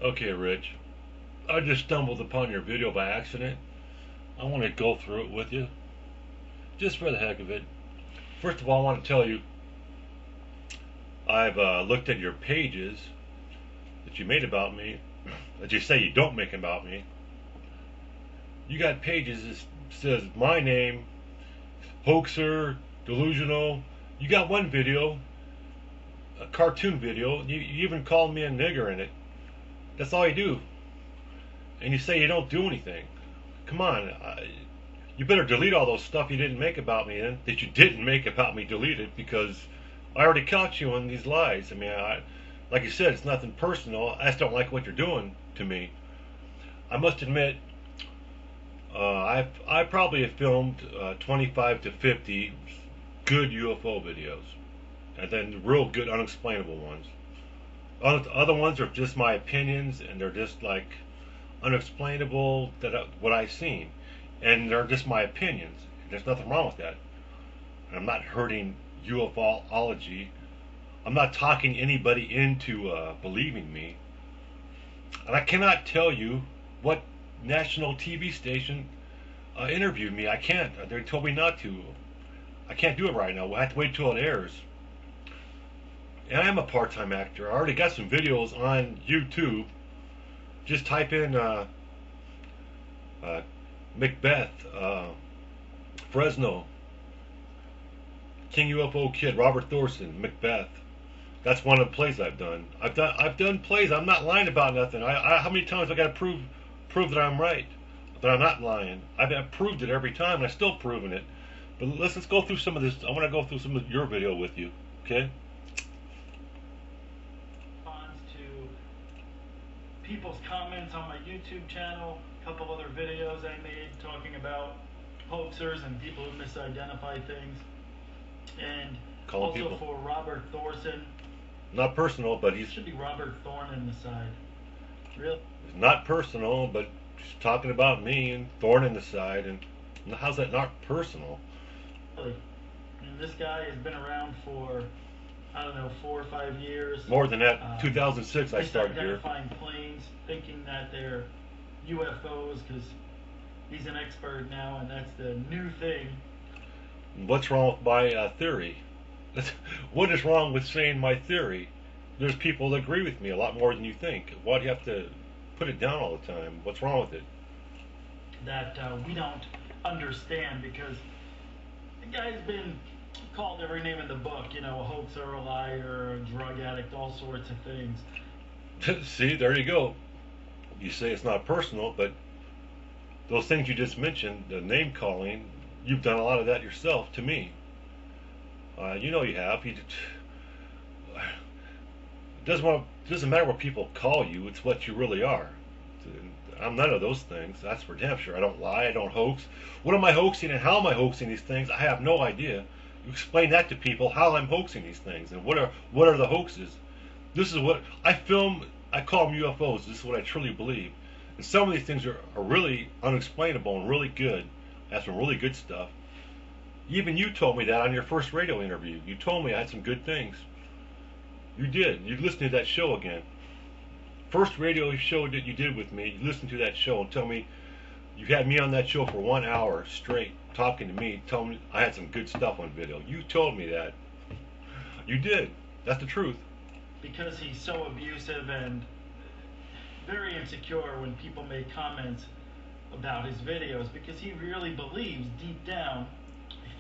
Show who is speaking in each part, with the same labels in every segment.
Speaker 1: Okay, Rich. I just stumbled upon your video by accident. I want to go through it with you, just for the heck of it. First of all, I want to tell you I've looked at your pages that you made about me, that you say you don't make about me. You got pages that says my name, hoaxer, delusional. You got one video, a cartoon video. You even called me a nigger in it. That's all you do. And you say you don't do anything. Come on, you better delete all those stuff you didn't make about me then, that you didn't make about me, delete it, because I already caught you on these lies. I mean, like you said, it's nothing personal. I just don't like what you're doing to me. I must admit, I probably have filmed 25 to 50 good UFO videos, and then real good unexplainable ones. Other ones are just my opinions, and they're just like unexplainable, what I've seen, and they're just my opinions. There's nothing wrong with that. I'm not hurting UFOlogy. I'm not talking anybody into believing me. And I cannot tell you what national TV station interviewed me. I can't. They told me not to. I can't do it right now. We'll have to wait till it airs. And I am a part-time actor. I already got some videos on YouTube. Just type in Macbeth, Fresno, UFOchid, Robert Thorson, Macbeth. That's one of the plays I've done. I've done plays. I'm not lying about nothing. How many times I got to prove that I'm right, that I'm not lying? I've proved it every time, and I'm still proving it. But let's go through some of this. I want to go through some of your video with you. Okay?
Speaker 2: People's comments on my YouTube channel, a couple other videos I made talking about hoaxers and people who misidentify things, and
Speaker 1: Calling
Speaker 2: also
Speaker 1: people.
Speaker 2: for Robert Thorson.
Speaker 1: Not personal, but
Speaker 2: It should be Robert Thorn in the side. Really?
Speaker 1: It's not personal, but he's talking about me and thorn in the side. And how's that not personal?
Speaker 2: Really? And this guy has been around for, I don't know, 4 or 5 years.
Speaker 1: More than that. 2006 I started here.
Speaker 2: Identifying planes, thinking that they're UFOs, because he's an expert now, and that's the new thing.
Speaker 1: What's wrong with my theory? What is wrong with saying my theory? There's people that agree with me a lot more than you think. Why do you have to put it down all the time? What's wrong with it?
Speaker 2: That we don't understand, because the guy's been called every name in the book, you know, a hoaxer, a liar, a drug addict, all sorts of things.
Speaker 1: See, there you go. You say it's not personal, but those things you just mentioned, the name calling, you've done a lot of that yourself to me. You know you have. It doesn't matter what people call you, it's what you really are. I'm none of those things, that's for damn sure. I don't lie, I don't hoax. What am I hoaxing and how am I hoaxing these things? I have no idea. You explain that to people, how I'm hoaxing these things, and what are the hoaxes. This is what I film. I call them UFOs. This is what I truly believe. And some of these things are really unexplainable and really good. I have some really good stuff. Even you told me that on your first radio interview. You told me I had some good things. You did. You listened to that show again. First radio show that you did with me, you listened to that show and tell me you had me on that show for 1 hour straight, talking to me, telling me I had some good stuff on video. You told me that. You did. That's the truth.
Speaker 2: Because he's so abusive and very insecure when people make comments about his videos, because he really believes deep down,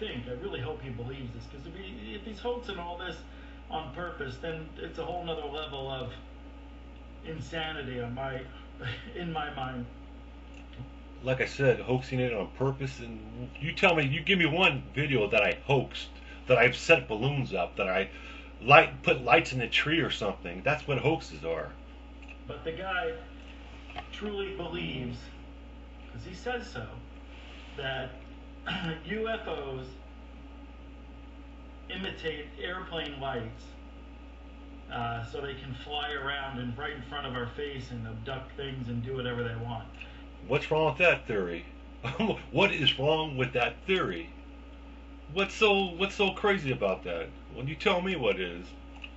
Speaker 2: I really hope he believes this, because if he's hoaxing all this on purpose, then it's a whole nother level of insanity in my mind.
Speaker 1: Like I said, hoaxing it on purpose. And you tell me, you give me one video that I hoaxed, that I've set balloons up, that I put lights in a tree or something. That's what hoaxes are.
Speaker 2: But the guy truly believes, because he says so, that UFOs imitate airplane lights, so they can fly around and right in front of our face and abduct things and do whatever they want.
Speaker 1: What's wrong with that theory? What is wrong with that theory? What's so crazy about that? When you tell me what is,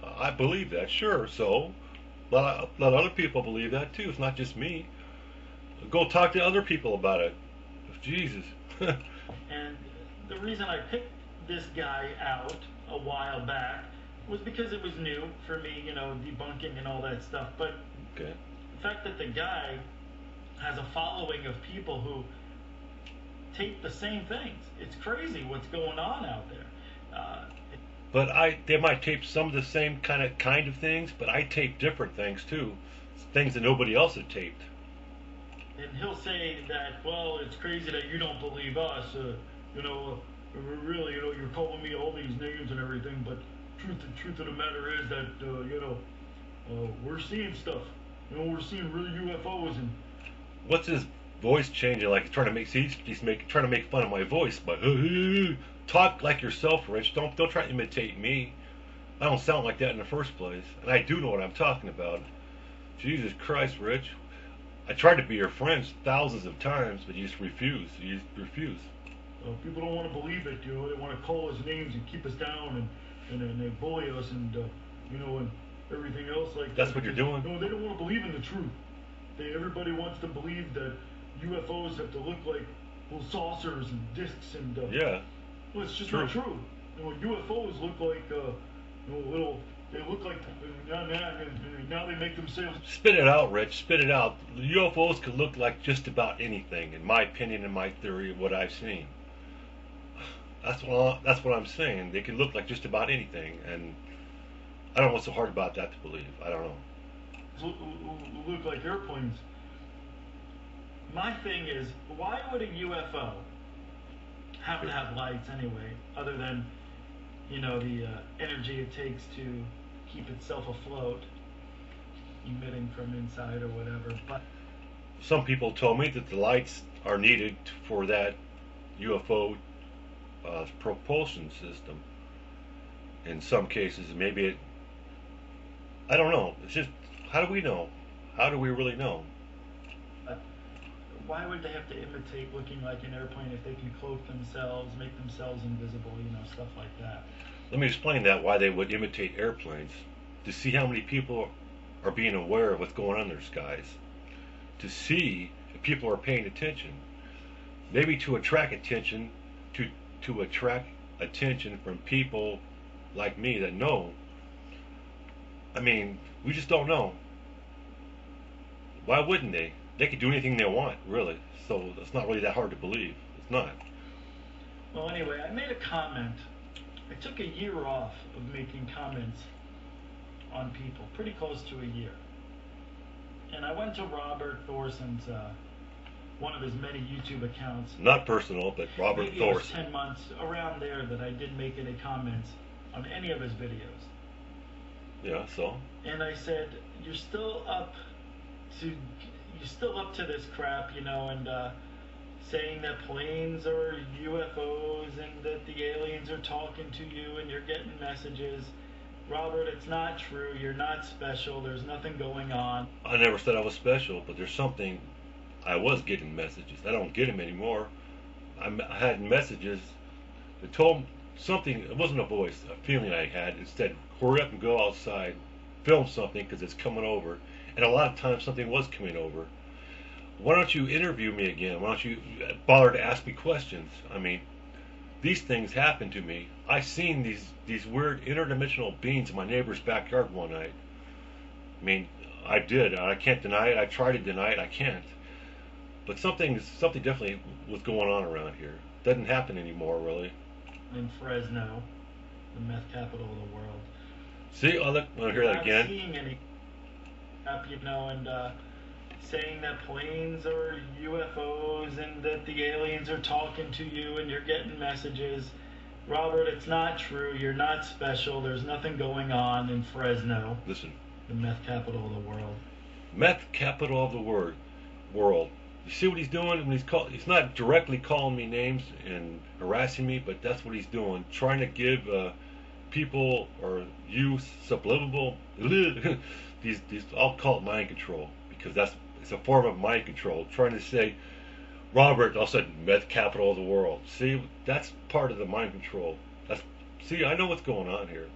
Speaker 1: I believe that, sure. So A lot of other people believe that too. It's not just me. Go talk to other people about it. Jesus.
Speaker 2: And the reason I picked this guy out a while back was because it was new for me, you know, debunking and all that stuff. But
Speaker 1: Okay.
Speaker 2: the fact that the guy has a following of people who tape the same things, it's crazy what's going on out there.
Speaker 1: But they might tape some of the same kind of things, but I tape different things too, things that nobody else had taped.
Speaker 2: And he'll say that, well, it's crazy that you don't believe us. You know, really, you know, you're calling me all these names and everything, but the truth of the matter is that, you know, we're seeing stuff. You know, we're seeing real UFOs. And
Speaker 1: What's his voice changing? Like he's trying to trying to make fun of my voice, but talk like yourself, Rich. Don't try to imitate me. I don't sound like that in the first place, and I do know what I'm talking about. Jesus Christ, Rich. I tried to be your friend thousands of times, but you just refuse. You just refuse.
Speaker 2: people don't want to believe it. You know, they want to call us names and keep us down, and they bully us, and you know, and everything else like that.
Speaker 1: That's what you're doing?
Speaker 2: No, they don't want to believe in the truth. Everybody wants to believe that UFOs have to look like little saucers and discs and
Speaker 1: Yeah.
Speaker 2: well, it's just
Speaker 1: True.
Speaker 2: not true. You know, UFOs look like you know, little. They look like now they make themselves.
Speaker 1: Spit it out, Rich. Spit it out. UFOs could look like just about anything, in my opinion and my theory of what I've seen. That's what I'm saying. They could look like just about anything, and I don't know what's so hard about that to believe. I don't know.
Speaker 2: Look like airplanes. My thing is, why would a UFO have to have lights anyway, other than, you know, the energy it takes to keep itself afloat, emitting from inside or whatever. But
Speaker 1: Some people told me that the lights are needed for that UFO propulsion system. In some cases, maybe I don't know. It's just, how do we know? How do we really know?
Speaker 2: why would they have to imitate looking like an airplane if they can cloak themselves, make themselves invisible, you know, stuff like that?
Speaker 1: Let me explain that, why they would imitate airplanes. To see how many people are being aware of what's going on in their skies. To see if people are paying attention. Maybe to attract attention, to attract attention from people like me that know. I mean, we just don't know. Why wouldn't they? They could do anything they want, really. So it's not really that hard to believe. It's not.
Speaker 2: Well, anyway, I made a comment. I took a year off of making comments on people, pretty close to a year. And I went to Robert Thorson's, one of his many YouTube accounts.
Speaker 1: Not personal, but Robert
Speaker 2: Maybe
Speaker 1: Thorson.
Speaker 2: it was 10 months, around there, that I didn't make any comments on any of his videos.
Speaker 1: Yeah, so?
Speaker 2: And I said, you're still up to this crap, you know, and saying that planes are UFOs and that the aliens are talking to you and you're getting messages. Robert, it's not true. You're not special. There's nothing going on.
Speaker 1: I never said I was special, but there's something. I was getting messages. I don't get them anymore. I had messages that told something. It wasn't a voice, a feeling I had. It said, hurry up and go outside, film something because it's coming over. And a lot of times something was coming over. Why don't you interview me again? Why don't you bother to ask me questions? I mean, these things happen to me. I seen these weird interdimensional beings in my neighbor's backyard one night. I mean, I did. I can't deny it. I try to deny it. I can't. But something definitely was going on around here. Doesn't happen anymore, really.
Speaker 2: In Fresno, the meth capital of the world.
Speaker 1: See, want to hear that again?
Speaker 2: Not seeing any, you know, and saying that planes are UFOs and that the aliens are talking to you and you're getting messages. Robert, it's not true. You're not special. There's nothing going on in Fresno.
Speaker 1: Listen.
Speaker 2: The meth capital of the world.
Speaker 1: Meth capital of the world. You see what he's doing? When he's not directly calling me names and harassing me, but that's what he's doing. Trying to give people or youth subliminal these I'll call it mind control, because it's a form of mind control. Trying to say, Robert, all of a sudden, meth capital of the world. See, that's part of the mind control. See, I know what's going on here.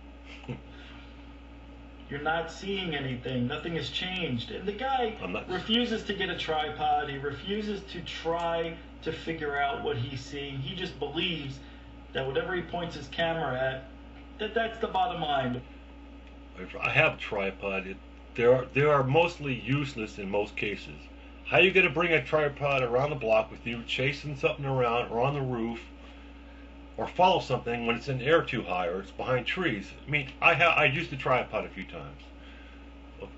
Speaker 2: You're not seeing anything. Nothing has changed. And the guy refuses to get a tripod. He refuses to try to figure out what he's seeing. He just believes that whatever he points his camera at, that's the bottom line.
Speaker 1: I have a tripod. They are mostly useless in most cases. How are you going to bring a tripod around the block with you, chasing something around, or on the roof, or follow something when it's in the air too high, or it's behind trees? I mean, I used the tripod a few times.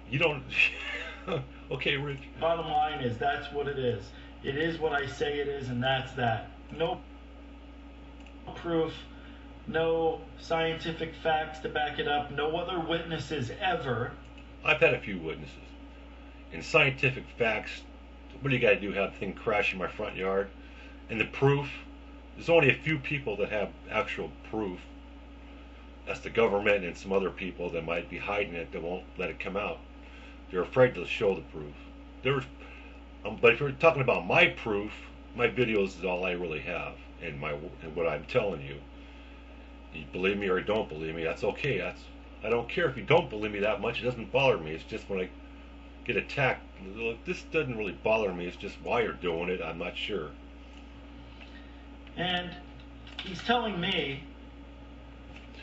Speaker 1: You don't... Okay, Rich.
Speaker 2: Bottom line is, that's what it is. It is what I say it is, and that's that. No proof, no scientific facts to back it up, no other witnesses ever.
Speaker 1: I've had a few witnesses. In scientific facts, what do you got to do? Have the thing crash in my front yard? And the proof, there's only a few people that have actual proof. That's the government and some other people that might be hiding it, that won't let it come out. They're afraid to show the proof. But if you're talking about my proof, my videos is all I really have, and what I'm telling you. You believe me or don't believe me, that's okay. I don't care if you don't believe me that much. It doesn't bother me. It's just when I get attacked, this doesn't really bother me. It's just why you're doing it, I'm not sure.
Speaker 2: And he's telling me,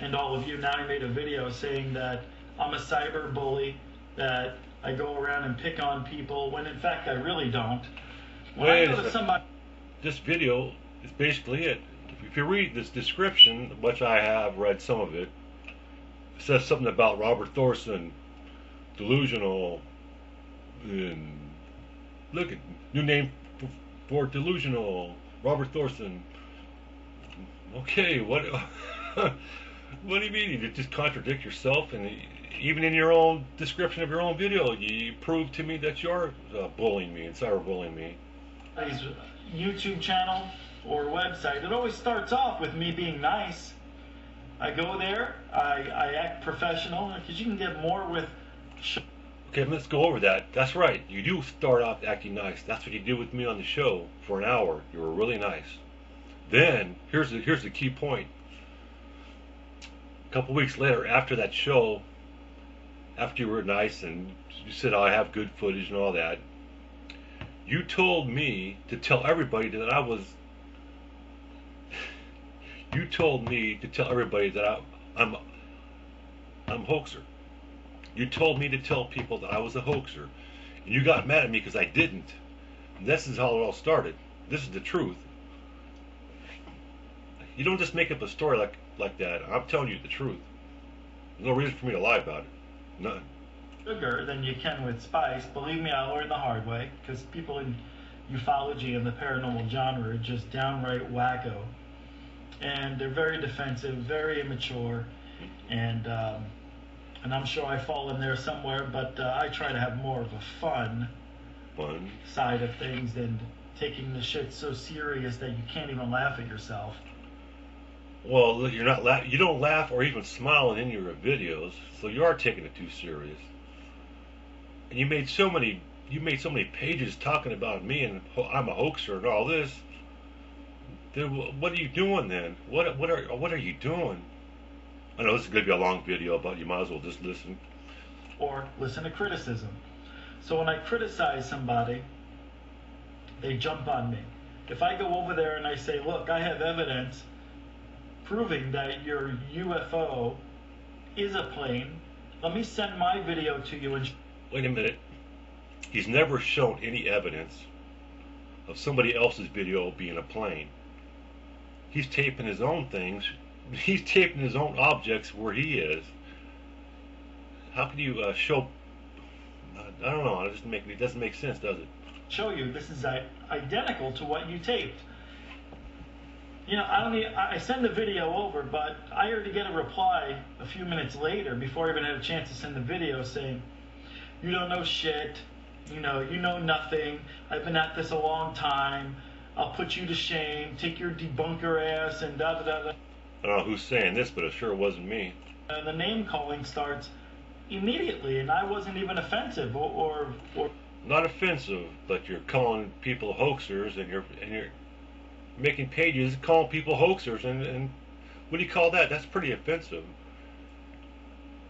Speaker 2: and all of you, now he made a video saying that I'm a cyber bully, that I go around and pick on people, when in fact I really don't.
Speaker 1: This video is basically it. If you read this description, which I have read some of it, it says something about Robert Thorson, delusional, and look at new name for delusional, Robert Thorson. Okay, what what do you mean? You just contradict yourself, and even in your own description of your own video, you prove to me that you're bullying me and cyberbullying me.
Speaker 2: His YouTube channel or website, it always starts off with me being nice. I go there, I act professional, because you can get more with...
Speaker 1: Okay, let's go over that. That's right, you do start off acting nice. That's what you did with me on the show for an hour. You were really nice. Then, here's the key point. A couple weeks later, after that show, after you were nice and you said, oh, I have good footage and all that, you told me to tell everybody that I was... You told me to tell everybody that I'm a hoaxer. You told me to tell people that I was a hoaxer. And you got mad at me because I didn't. And this is how it all started. This is the truth. You don't just make up a story like that. I'm telling you the truth. There's no reason for me to lie about it. None.
Speaker 2: Sugar than you can with spice. Believe me, I learned the hard way, because people in ufology and the paranormal genre are just downright wacko. And they're very defensive, very immature, and I'm sure I fall in there somewhere, but I try to have more of a fun side of things than taking the shit so serious that you can't even laugh at yourself.
Speaker 1: Well, you're not you don't laugh or even smile in your videos, so you are taking it too serious. And you made so many pages talking about me and I'm a hoaxer and all this. Then what are you doing then? What are you doing? I know this is going to be a long video, but you might as well just listen.
Speaker 2: Or listen to criticism. So when I criticize somebody, they jump on me. If I go over there and I say, look, I have evidence proving that your UFO is a plane, let me send my video to you and...
Speaker 1: Wait a minute. He's never shown any evidence of somebody else's video being a plane. He's taping his own things. He's taping his own objects where he is. How can you show... I don't know. It doesn't make sense, does it?
Speaker 2: Show you this is identical to what you taped. You know, I send the video over, but I already get a reply a few minutes later, before I even had a chance to send the video, saying, you don't know shit, you know nothing, I've been at this a long time, I'll put you to shame, take your debunker ass, and da da da da.
Speaker 1: I don't know who's saying this, but it sure wasn't me.
Speaker 2: And the name calling starts immediately, and I wasn't even offensive, or...
Speaker 1: Not offensive, but you're calling people hoaxers, and you're making pages calling people hoaxers, and what do you call that? That's pretty offensive.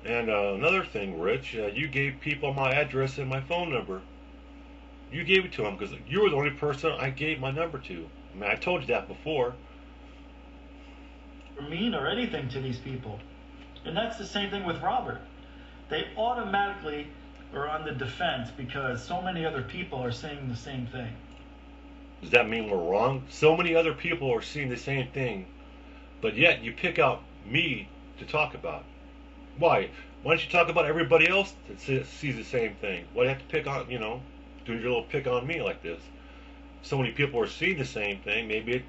Speaker 1: And another thing, Rich, you gave people my address and my phone number. You gave it to them because you were the only person I gave my number to. I mean, I told you that before.
Speaker 2: Or mean or anything to these people. And that's the same thing with Robert. They automatically are on the defense because so many other people are saying the same thing.
Speaker 1: Does that mean we're wrong? So many other people are seeing the same thing, but yet you pick out me to talk about. Why? Why don't you talk about everybody else that sees the same thing? Why do you have to pick on, do your little pick on me like this? So many people are seeing the same thing. Maybe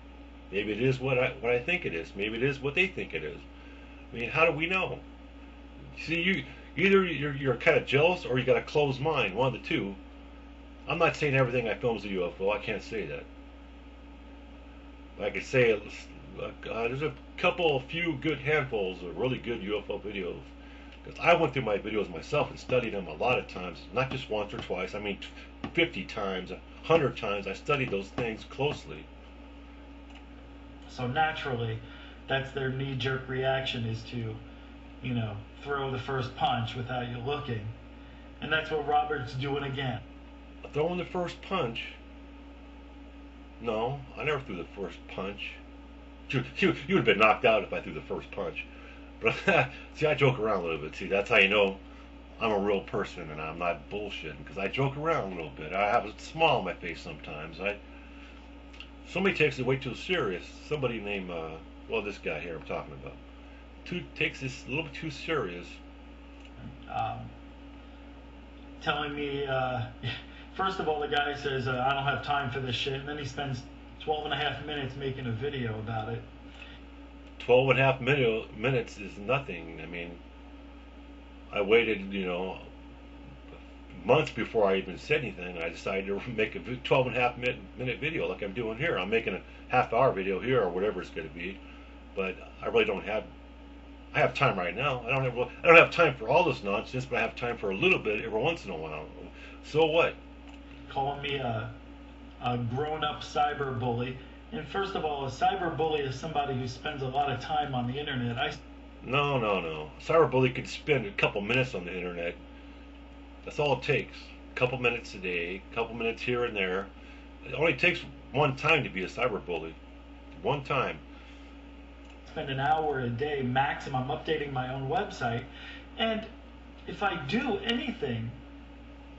Speaker 1: it is what I think it is. Maybe it is what they think it is. I mean, how do we know? See, either you're kind of jealous or you got a closed mind. One of the two. I'm not saying everything I film is a UFO. I can't say that. But I could say there's a few good handfuls of really good UFO videos. Because I went through my videos myself and studied them a lot of times, not just once or twice. I mean, 50 times, 100 times. I studied those things closely.
Speaker 2: So naturally, that's their knee-jerk reaction is to, throw the first punch without you looking. And that's what Robert's doing again.
Speaker 1: Throwing the first punch? No, I never threw the first punch. You would have been knocked out if I threw the first punch. But see, I joke around a little bit. See, that's how you know I'm a real person and I'm not bullshitting, because I joke around a little bit. I have a smile on my face sometimes. Somebody takes it way too serious. Somebody named this guy here I'm talking about, takes this a little bit too serious.
Speaker 2: Telling me, first of all, the guy says, I don't have time for this shit, and then he spends 12 and a half minutes making a video about it.
Speaker 1: 12 and a half minutes is nothing. I mean, I waited, months before I even said anything. I decided to make a 12 and a half minute video like I'm doing here. I'm making a half-hour video here or whatever it's going to be, but I really don't have. I have time right now. I don't have time for all this nonsense, but I have time for a little bit every once in a while. So what?
Speaker 2: Calling me a grown-up cyber bully. And first of all, a cyber bully is somebody who spends a lot of time on the internet.
Speaker 1: No. Cyber bully could spend a couple minutes on the internet. That's all it takes. A couple minutes a day, a couple minutes here and there. It only takes one time to be a cyber bully. One time.
Speaker 2: Spend an hour a day maximum updating my own website, and if I do anything,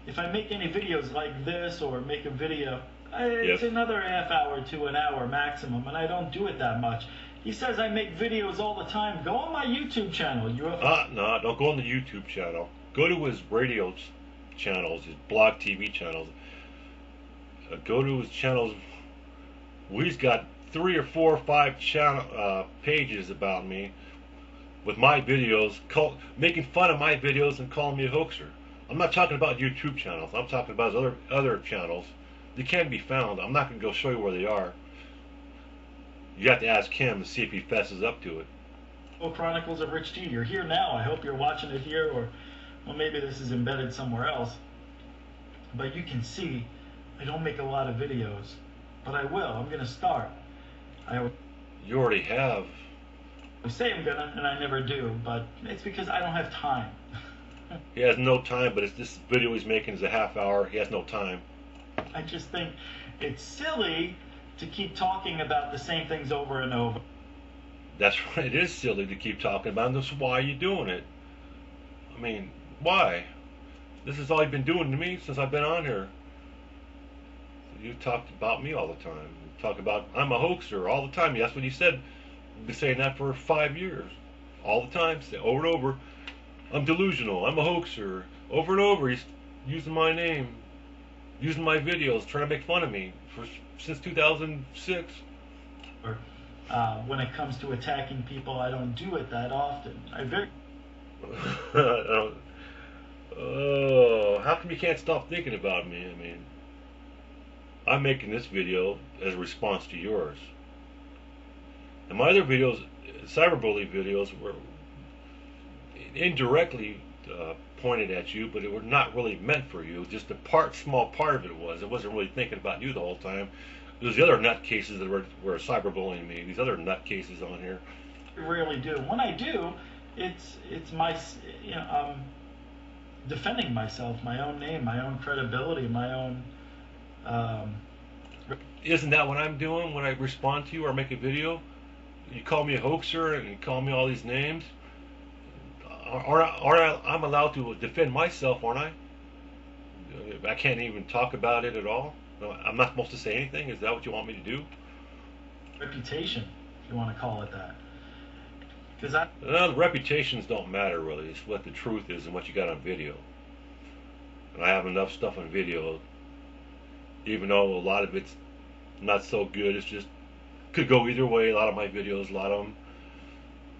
Speaker 2: if I make any videos like this or make a video, it's another half hour to an hour maximum, and I don't do it that much. He says I make videos all the time. Go on my YouTube channel, UFO.
Speaker 1: No, don't go on the YouTube channel. Go to his radio channels, his blog TV channels. Go to his channels. He's got 3 or 4 or 5 channel pages about me with my videos, making fun of my videos and calling me a hoaxer. I'm not talking about YouTube channels. I'm talking about his other channels. They can be found. I'm not going to go show you where they are. You have to ask him to see if he fesses up to it.
Speaker 2: Chronicles of Rich G. You're here now. I hope you're watching it here, or well, maybe this is embedded somewhere else. But you can see I don't make a lot of videos, but I will. I'm going to start.
Speaker 1: You already have.
Speaker 2: I say I'm gonna, and I never do, but it's because I don't have time.
Speaker 1: He has no time, but this video he's making is a half hour. He has no time.
Speaker 2: I just think it's silly to keep talking about the same things over and over.
Speaker 1: That's right. It is silly to keep talking about, and that's why you're doing it. I mean, why? This is all you've been doing to me since I've been on here. You talked about me all the time. You talk about I'm a hoaxer all the time. That's what you said. You've been saying that for 5 years. All the time. Say over and over. I'm delusional. I'm a hoaxer. Over and over. He's using my name. Using my videos. Trying to make fun of me since 2006.
Speaker 2: When it comes to attacking people, I don't do it that often.
Speaker 1: Oh, how come you can't stop thinking about me? I mean, I'm making this video as a response to yours. And my other videos, cyberbully videos, were indirectly pointed at you, but it were not really meant for you. Just a small part of it was. It wasn't really thinking about you the whole time. It was the other nutcases that were cyberbullying me. These other nutcases on here.
Speaker 2: I rarely do. When I do, it's my, defending myself, my own name, my own credibility, my own. Um,
Speaker 1: Isn't that what I'm doing when I respond to you or make a video? You call me a hoaxer and you call me all these names. I'm allowed to defend myself, aren't I? I can't even talk about it at all. No, I'm not supposed to say anything. Is that what you want me to do?
Speaker 2: Reputation, if you want to call it that. Because I.
Speaker 1: The reputations don't matter really. It's what the truth is and what you got on video. And I have enough stuff on video, even though a lot of it's not so good. It's just could go either way. A lot of my videos, a lot of them,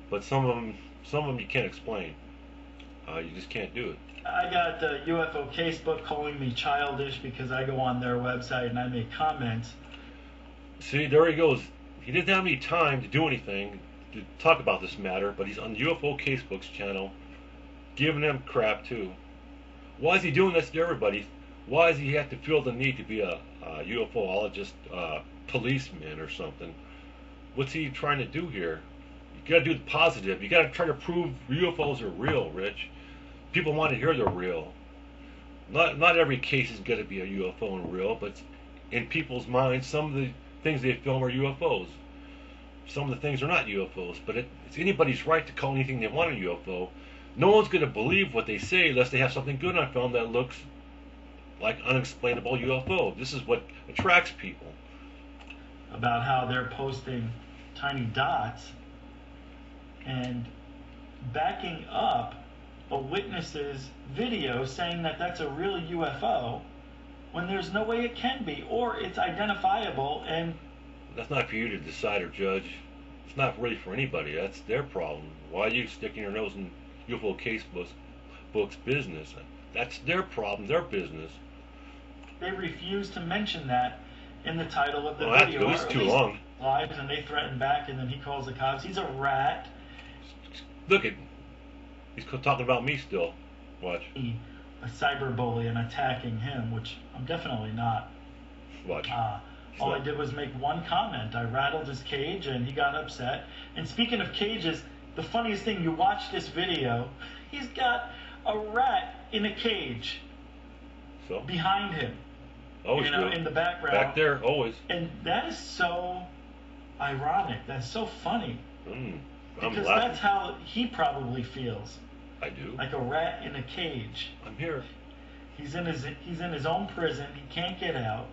Speaker 1: but some of them you can't explain. You just can't do it.
Speaker 2: I got the UFO Casebook calling me childish because I go on their website and I make comments.
Speaker 1: See, there he goes. He didn't have any time to do anything to talk about this matter, but he's on UFO Casebook's channel, giving them crap too. Why is he doing this to everybody? Why does he have to feel the need to be a UFOologist, policeman or something? What's he trying to do here? You gotta do the positive. You gotta try to prove UFOs are real, Rich. People want to hear they're real. Not every case is gonna be a UFO and real, but in people's minds, some of the things they film are UFOs. Some of the things are not UFOs, but it's anybody's right to call anything they want a UFO. No one's gonna believe what they say unless they have something good on film that looks like unexplainable UFO. This is what attracts people.
Speaker 2: About how they're posting tiny dots and backing up a witness's video saying that that's a real UFO when there's no way it can be, or it's identifiable. And
Speaker 1: that's not for you to decide or judge. It's not really for anybody. That's their problem. Why are you sticking your nose in UFO Casebook's business? That's their problem, their business.
Speaker 2: They refuse to mention that in the title of the
Speaker 1: Well,
Speaker 2: video.
Speaker 1: that's too long.
Speaker 2: Lives, and they threaten back, and then he calls the cops. He's a rat.
Speaker 1: Look at, he's talking about me still. Watch.
Speaker 2: A cyberbully and attacking him, which I'm definitely not.
Speaker 1: Watch.
Speaker 2: All I did was make one comment. I rattled his cage, and he got upset. And speaking of cages, the funniest thing, you watch this video, he's got a rat in a cage behind him.
Speaker 1: Always
Speaker 2: in the background.
Speaker 1: Back there, always.
Speaker 2: And that is so ironic. That's so funny. Because
Speaker 1: laughing.
Speaker 2: that's how he probably feels.
Speaker 1: I do.
Speaker 2: Like a rat in a cage.
Speaker 1: I'm here.
Speaker 2: He's in his own prison. He can't get out.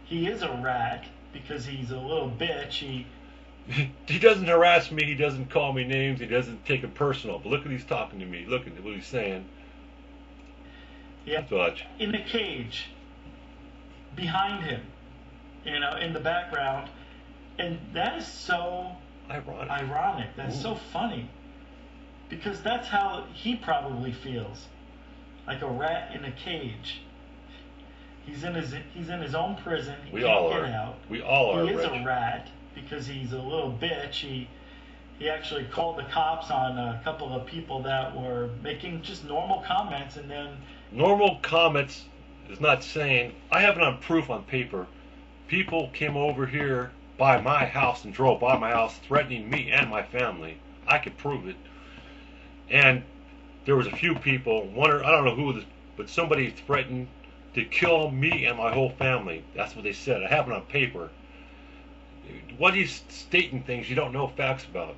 Speaker 2: He is a rat because he's a little bitch.
Speaker 1: He doesn't harass me. He doesn't call me names. He doesn't take it personal. But look at he's talking to me. Look at what he's saying.
Speaker 2: Yeah.
Speaker 1: Watch.
Speaker 2: In a cage. Behind him. In the background. And that is so ironic. That's so funny. Because that's how he probably feels. Like a rat in a cage. He's in his own prison. He can't get out.
Speaker 1: We all are.
Speaker 2: He is a rat because he's a little bitch. He actually called the cops on a couple of people that were making just normal comments, and then
Speaker 1: normal comments is not saying. I have it on proof on paper. People came over here by my house and drove by my house threatening me and my family. I could prove it. And there was a few people, I don't know who this, but somebody threatened to kill me and my whole family. That's what they said. I have it on paper. What he's stating things you don't know facts about.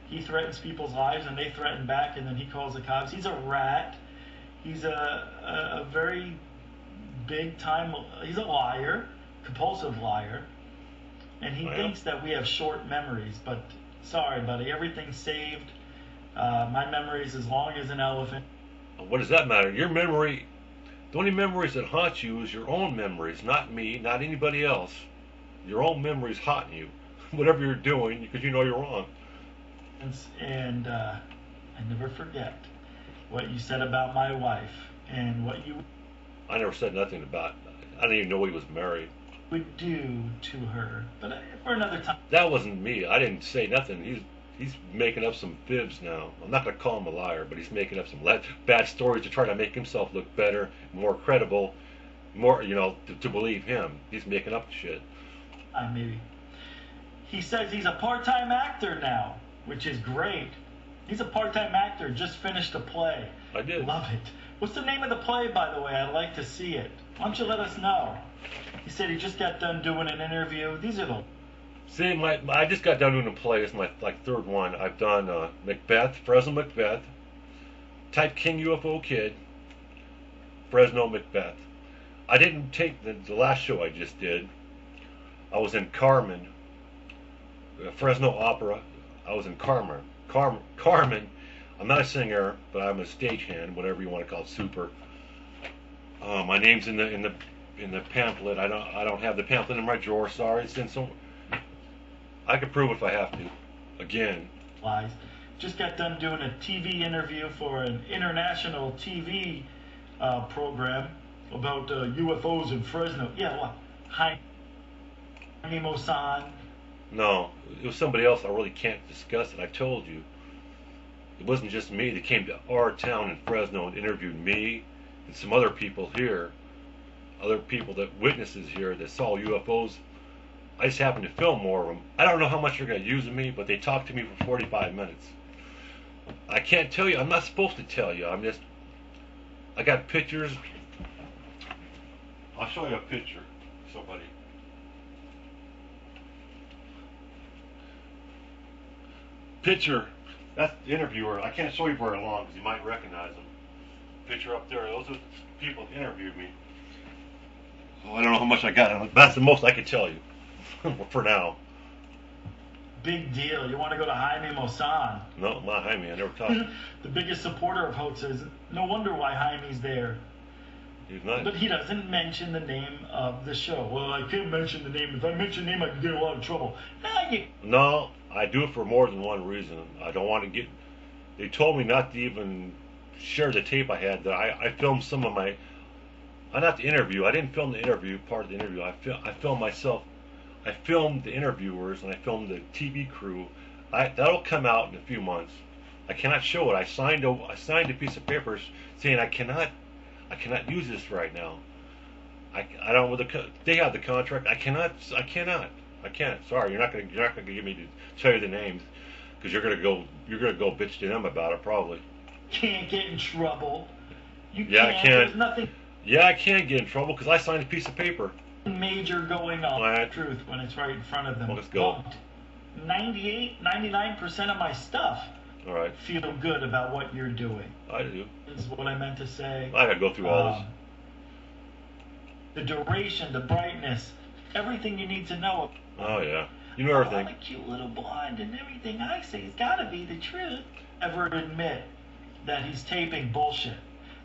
Speaker 2: He threatens people's lives and they threaten back, and then he calls the cops. He's a rat. He's a very big time, he's a liar, compulsive liar. And he thinks that we have short memories, but sorry buddy, everything's saved. My memory is as long as an elephant.
Speaker 1: What does that matter? Your memory, the only memories that haunt you is your own memories, not me, not anybody else. Your own memories haunt you, whatever you're doing, because you know you're wrong.
Speaker 2: And I never forget what you said about my wife and what you...
Speaker 1: I never said nothing about, I didn't even know he was married.
Speaker 2: ...would do to her, but for another time.
Speaker 1: That wasn't me. I didn't say nothing. He's making up some fibs now. I'm not going to call him a liar, but he's making up some bad stories to try to make himself look better, more credible, more, to believe him. He's making up shit.
Speaker 2: Maybe. He says he's a part-time actor now, which is great. He's a part-time actor, just finished a play.
Speaker 1: I did.
Speaker 2: Love it. What's the name of the play, by the way? I'd like to see it. Why don't you let us know? He said he just got done doing an interview. These are the...
Speaker 1: See, I just got done doing a play. It's my third one. I've done Macbeth, Fresno Macbeth, type King UFO Kid, Fresno Macbeth. I didn't take the last show I just did. I was in Carmen, Fresno Opera. I was in Carmen. Carmen. I'm not a singer, but I'm a stagehand, whatever you want to call it, super. My name's in the pamphlet. I don't have the pamphlet in my drawer. Sorry, it's in some. I could prove it if I have to. Again.
Speaker 2: Lies. Just got done doing a TV interview for an international TV program about UFOs in Fresno. Yeah, what? Jaime Maussan.
Speaker 1: No, it was somebody else. I really can't discuss it. I told you. It wasn't just me. They came to our town in Fresno and interviewed me and some other people here. Other people that witnesses here that saw UFOs. I just happened to film more of them. I don't know how much they're going to use of me, but they talked to me for 45 minutes. I can't tell you. I'm not supposed to tell you. I got pictures. I'll show you a picture. Somebody. Picture. That's the interviewer. I can't show you very long because you might recognize them. Picture up there. Those are the people that interviewed me. Oh, I don't know how much I got. That's the most I can tell you. For now.
Speaker 2: Big deal. You want to go to Jaime Maussan?
Speaker 1: No, not Jaime. I never talked.
Speaker 2: The biggest supporter of hoaxes. No wonder why Jaime's there.
Speaker 1: He's not.
Speaker 2: But he doesn't mention the name of the show. Well, I can't mention the name. If I mention the name, I can get in a lot of trouble.
Speaker 1: No, I do it for more than one reason. I don't want to get. They told me not to even share the tape I had. That I filmed some of my. Not the interview. I didn't film the interview. Part of the interview. I filmed myself. I filmed the interviewers and I filmed the TV crew. That'll come out in a few months. I cannot show it. I signed a piece of paper saying I cannot use this right now. I don't. They have the contract. I cannot. Sorry, you're not gonna get me to tell you the names because you're gonna go bitch to them about it probably.
Speaker 2: Can't get in trouble. You
Speaker 1: yeah,
Speaker 2: can't.
Speaker 1: I can.
Speaker 2: There's nothing.
Speaker 1: Yeah, I can get in trouble because I signed a piece of paper.
Speaker 2: Major going on.
Speaker 1: Right.
Speaker 2: Truth when it's right in front of them.
Speaker 1: Well, let's go.
Speaker 2: 99% of my stuff.
Speaker 1: All right.
Speaker 2: Feel good about what you're doing.
Speaker 1: I do.
Speaker 2: Is what I meant to say.
Speaker 1: I gotta go through all this.
Speaker 2: The duration, the brightness, everything you need to know.
Speaker 1: Oh yeah, you know everything.
Speaker 2: I'm a cute little blonde, and everything I say has got to be the truth. Ever admit that he's taping bullshit?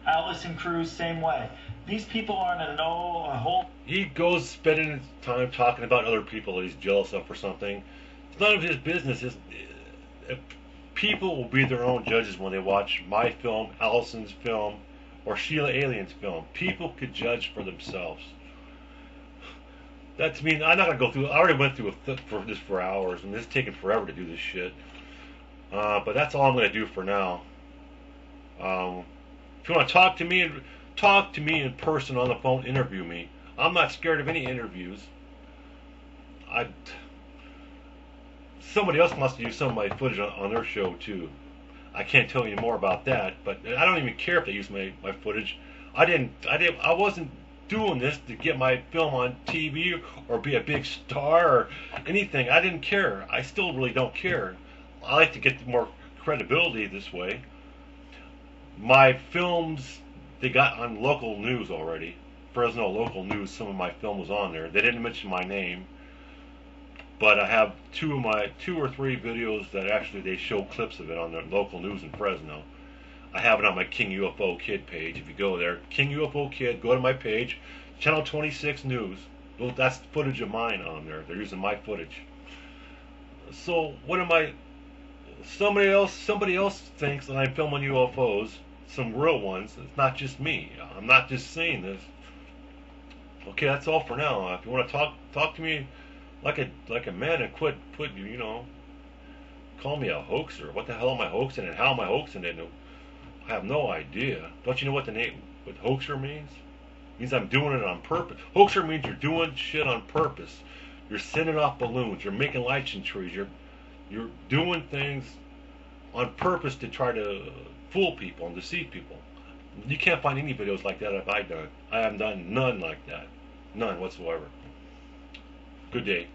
Speaker 2: Allison Cruz, same way. These people aren't a whole.
Speaker 1: He goes spending his time talking about other people that he's jealous of or something. It's none of his business. People will be their own judges when they watch my film, Allison's film, or Sheila Alien's film. People could judge for themselves. That's mean. I'm not gonna go through. I already went through for hours, and it's taking forever to do this shit. But that's all I'm gonna do for now. If you want to talk to me in person on the phone, interview me. I'm not scared of any interviews. Somebody else must use some of my footage on their show too. I can't tell you more about that, but I don't even care if they use my footage. I wasn't doing this to get my film on TV or be a big star or anything. I didn't care. I still really don't care. I like to get more credibility this way. My films, they got on local news already. Fresno local news, some of my film was on there. They didn't mention my name. But I have two or three videos that actually they show clips of it on the local news in Fresno. I have it on my King UFO Kid page. If you go there, King UFO Kid, go to my page, Channel 26 News. Well, that's footage of mine on there. They're using my footage. So what am I? Somebody else thinks that I'm filming UFOs, some real ones. It's not just me. I'm not just saying this. Okay, that's all for now. If you want to talk to me like a man and quit call me a hoaxer. What the hell am I hoaxing and how am I hoaxing it? I have no idea. Don't you know what what hoaxer means? It means I'm doing it on purpose. Hoaxer means you're doing shit on purpose. You're sending off balloons. You're making lights and trees. You're doing things on purpose to try to fool people and deceive people. You can't find any videos like that I've done. I haven't done none like that. None whatsoever. Good day.